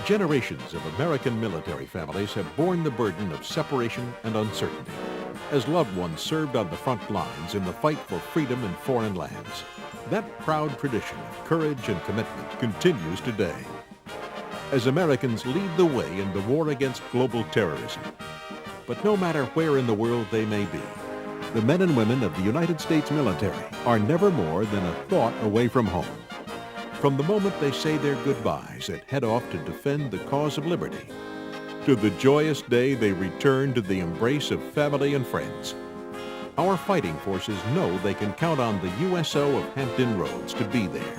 Generations of American military families have borne the burden of separation and uncertainty as loved ones served on the front lines in the fight for freedom in foreign lands. That proud tradition of courage and commitment continues today as Americans lead the way in the war against global terrorism. But no matter where in the world they may be, the men and women of the United States military are never more than a thought away from home. From the moment they say their goodbyes and head off to defend the cause of liberty, to the joyous day they return to the embrace of family and friends, our fighting forces know they can count on the USO of Hampton Roads to be there,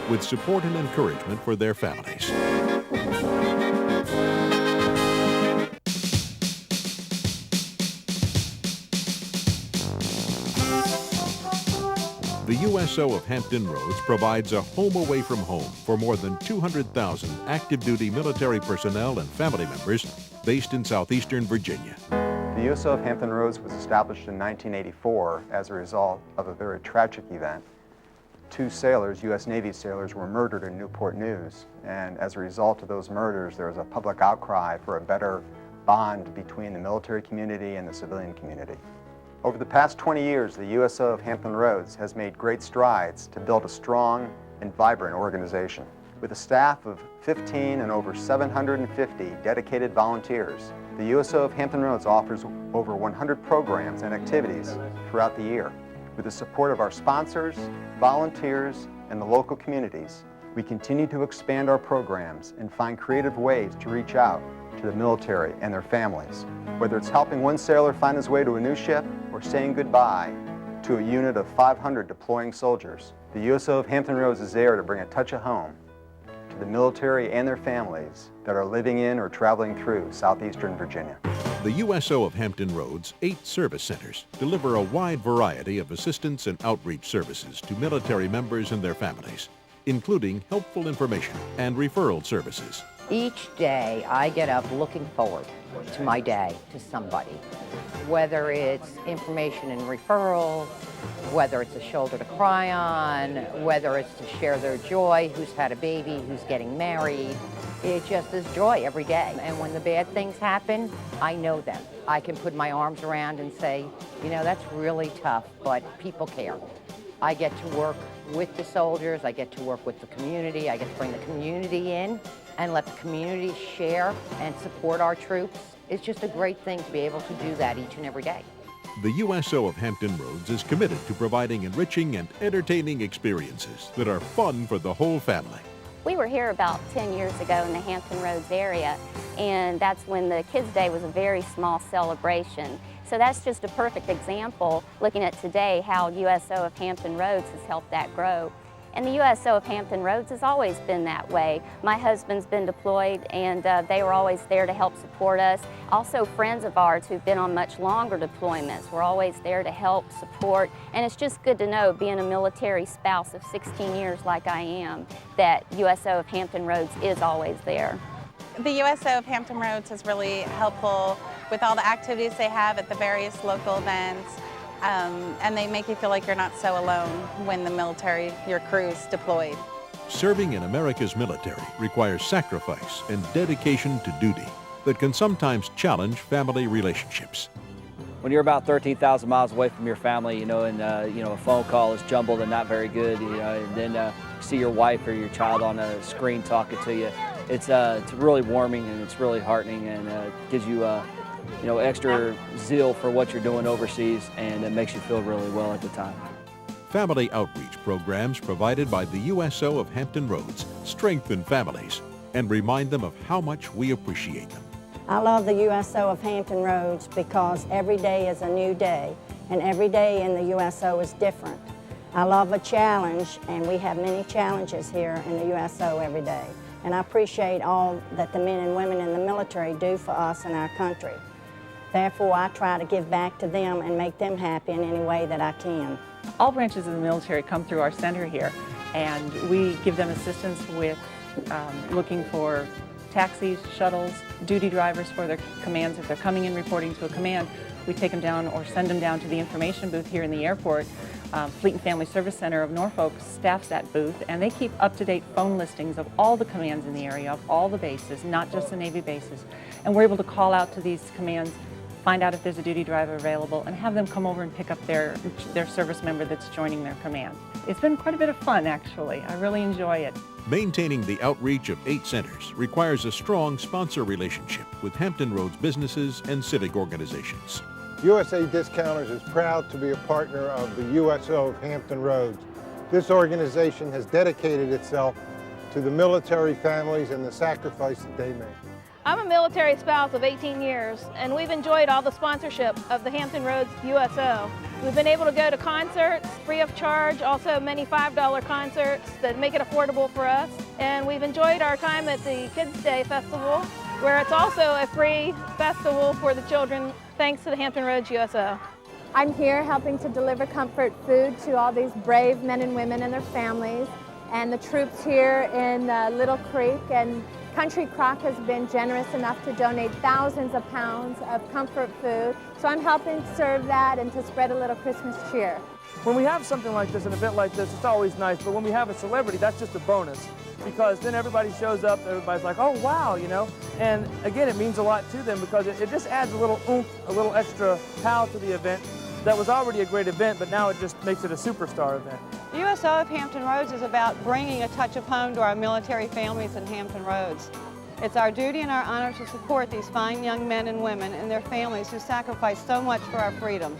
with support and encouragement for their families. The USO of Hampton Roads provides a home away from home for more than 200,000 active-duty military personnel and family members based in southeastern Virginia. The USO of Hampton Roads was established in 1984 as a result of a very tragic event. 2 sailors, U.S. Navy sailors, were murdered in Newport News, and as a result of those murders, there was a public outcry for a better bond between the military community and the civilian community. Over the past 20 years, the USO of Hampton Roads has made great strides to build a strong and vibrant organization. With a staff of 15 and over 750 dedicated volunteers, the USO of Hampton Roads offers over 100 programs and activities throughout the year. With the support of our sponsors, volunteers, and the local communities, we continue to expand our programs and find creative ways to reach out to the military and their families. Whether it's helping one sailor find his way to a new ship or saying goodbye to a unit of 500 deploying soldiers, the USO of Hampton Roads is there to bring a touch of home to the military and their families that are living in or traveling through southeastern Virginia. The USO of Hampton Roads' 8 service centers deliver a wide variety of assistance and outreach services to military members and their families, including helpful information and referral services. Each day I get up looking forward to my day, to somebody. Whether it's information and referrals, whether it's a shoulder to cry on, whether it's to share their joy, who's had a baby, who's getting married. It just is joy every day. And when the bad things happen, I know them. I can put my arms around and say, you know, that's really tough, but people care. I get to work with the soldiers, I get to work with the community, I get to bring the community in and let the community share and support our troops. It's just a great thing to be able to do that each and every day. The USO of Hampton Roads is committed to providing enriching and entertaining experiences that are fun for the whole family. We were here about 10 years ago in the Hampton Roads area, and that's when the Kids' Day was a very small celebration. So that's just a perfect example, looking at today, how USO of Hampton Roads has helped that grow. And the USO of Hampton Roads has always been that way. My husband's been deployed, and they were always there to help support us. Also, friends of ours who've been on much longer deployments were always there to help, support, and it's just good to know, being a military spouse of 16 years like I am, that USO of Hampton Roads is always there. The USO of Hampton Roads is really helpful with all the activities they have at the various local events. And they make you feel like you're not so alone when the military, your crew's deployed. Serving in America's military requires sacrifice and dedication to duty that can sometimes challenge family relationships. When you're about 13,000 miles away from your family, and a phone call is jumbled and not very good, and then see your wife or your child on a screen talking to you, it's really warming and it's really heartening, and gives you extra zeal for what you're doing overseas, and it makes you feel really well at the time. Family outreach programs provided by the USO of Hampton Roads strengthen families and remind them of how much we appreciate them. I love the USO of Hampton Roads because every day is a new day, and every day in the USO is different. I love a challenge, and we have many challenges here in the USO every day. And I appreciate all that the men and women in the military do for us and our country. Therefore, I try to give back to them and make them happy in any way that I can. All branches of the military come through our center here, and we give them assistance with looking for taxis, shuttles, duty drivers for their commands if they're coming in reporting to a command, we take them down or send them down to the information booth here in the airport. Fleet and Family Service Center of Norfolk staffs that booth, and they keep up-to-date phone listings of all the commands in the area, of all the bases, not just the Navy bases. And we're able to call out to these commands, find out if there's a duty driver available, and have them come over and pick up their service member that's joining their command. It's been quite a bit of fun, actually. I really enjoy it. Maintaining the outreach of 8 centers requires a strong sponsor relationship with Hampton Roads businesses and civic organizations. USA Discounters is proud to be a partner of the USO of Hampton Roads. This organization has dedicated itself to the military families and the sacrifice that they make. I'm a military spouse of 18 years, and we've enjoyed all the sponsorship of the Hampton Roads USO. We've been able to go to concerts free of charge, also many $5 concerts that make it affordable for us. And we've enjoyed our time at the Kids Day Festival, where it's also a free festival for the children, thanks to the Hampton Roads USO. I'm here helping to deliver comfort food to all these brave men and women and their families, and the troops here in Little Creek and Country Crock has been generous enough to donate thousands of pounds of comfort food. So I'm helping to serve that and to spread a little Christmas cheer. When we have something like this, an event like this, it's always nice, but when we have a celebrity, that's just a bonus. Because then everybody shows up, everybody's like, oh wow, you know? And again, it means a lot to them because it just adds a little oomph, a little extra power to the event. That was already a great event, but now it just makes it a superstar event. The USO of Hampton Roads is about bringing a touch of home to our military families in Hampton Roads. It's our duty and our honor to support these fine young men and women and their families who sacrifice so much for our freedom.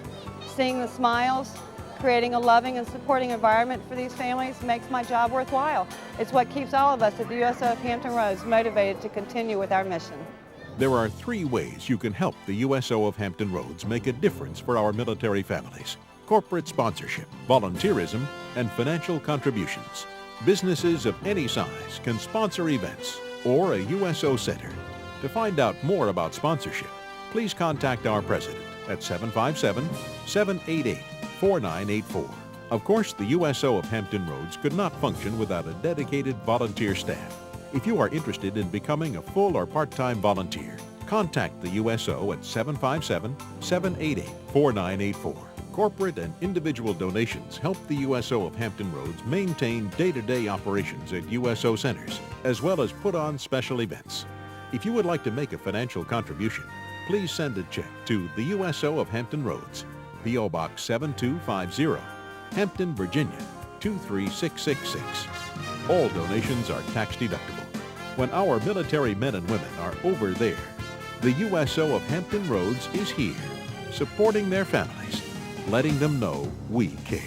Seeing the smiles, creating a loving and supporting environment for these families makes my job worthwhile. It's what keeps all of us at the USO of Hampton Roads motivated to continue with our mission. There are 3 ways you can help the USO of Hampton Roads make a difference for our military families: corporate sponsorship, volunteerism, and financial contributions. Businesses of any size can sponsor events or a USO center. To find out more about sponsorship, please contact our president at 757-788-4984. Of course, the USO of Hampton Roads could not function without a dedicated volunteer staff. If you are interested in becoming a full or part-time volunteer, contact the USO at 757-788-4984. Corporate and individual donations help the USO of Hampton Roads maintain day-to-day operations at USO centers, as well as put on special events. If you would like to make a financial contribution, please send a check to the USO of Hampton Roads, P.O. Box 7250, Hampton, Virginia 23666. All donations are tax-deductible. When our military men and women are over there, the USO of Hampton Roads is here, supporting their families, letting them know we care.